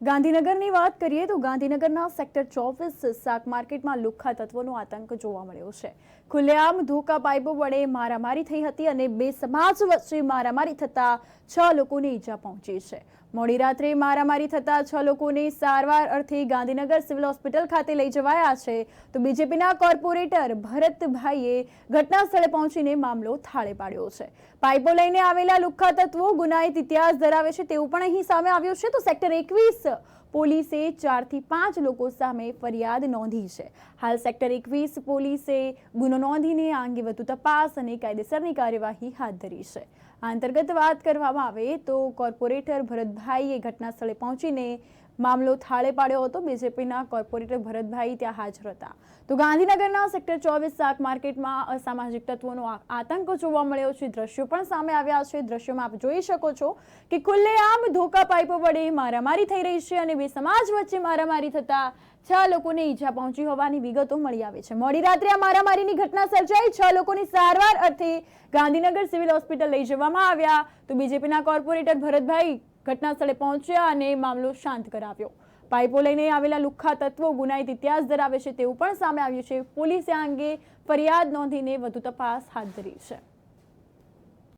ગાંધીનગરની વાત કરીએ તો ગાંધીનગરના સેક્ટર 24 શાક માર્કેટમાં લુખ્ખા તત્વોનો આતંક જોવા મળ્યો છે। ખુલ્લેઆમ ધોકા પાઇપો વડે મારામારી થઈ હતી અને બે સમાજ વચ્ચે મારામારી થતા 6 લોકોને ઈજા પહોંચી છે। મોડી રાત્રે મારામારી થતા 6 લોકોને સારવાર અર્થે ગાંધીનગર સિવિલ હોસ્પિટલ ખાતે લઈ જવાયા છે। તો બીજેપીના કોર્પોરેટર ભરતભાઈએ ઘટના સ્થળે પહોંચીને મામલો થાળે પાડ્યો છે। પાઇપો લઈને આવેલા લુખ્ખા તત્વો ગુનાહિત ઇતિહાસ ધરાવે છે તેવું પણ અહીં સામે આવ્યું છે। તો સેક્ટર 21 પોલીસે 4 થી 5 લોકો સામે ફરિયાદ નોંધી છે। હાલ સેક્ટર 21 પોલીસે ગુનો નોંધીને આ અંગે વધુ તપાસ અને કાયદેસરની કાર્યવાહી હાથ ધરી છે। આ અંતર્ગત વાત કરવામાં આવે તો કોર્પોરેટર ભરતભાઈએ ઘટના સ્થળે પહોંચીને મામલો થાળે પાડ્યો હતો। બીજેપીના કોર્પોરેટર ભરતભાઈ ત્યાં હાજર હતા। તો ગાંધીનગરના સેક્ટર 24 શાક માર્કેટમાં અસામાજિક તત્વોનો આતંક જોવા મળ્યો છે। દ્રશ્યો પણ સામે આવ્યા છે। દ્રશ્યોમાં આપ જોઈ શકો છો કે ખુલ્લેઆમ ધોકા પાઇપો વડે મારામારી થઈ રહી છે અને બે સમાજ વચ્ચે મારામારી થતા 6 લોકોને ઈજા પહોંચી હોવાની વિગતો મળી આવે છે। મોડી રાત્રે આ મારામારીની ઘટના સર્જાઈ। 6 લોકોની સારવાર અર્થે ગાંધીનગર સિવિલ હોસ્પિટલ લઈ જવામાં આવ્યા। તો બીજેપીના કોર્પોરેટર ભરતભાઈ ઘટના સ્થળે પહોંચ્યા અને મામલો શાંત કરાવ્યો। પાઇપો લઈને આવેલા લુખ્ખા તત્વો ગુનાહિત ઇતિહાસ ધરાવે છે તેવું પણ સામે આવ્યું છે। પોલીસે આ અંગે ફરિયાદ નોંધીને વધુ તપાસ હાથ ધરી છે।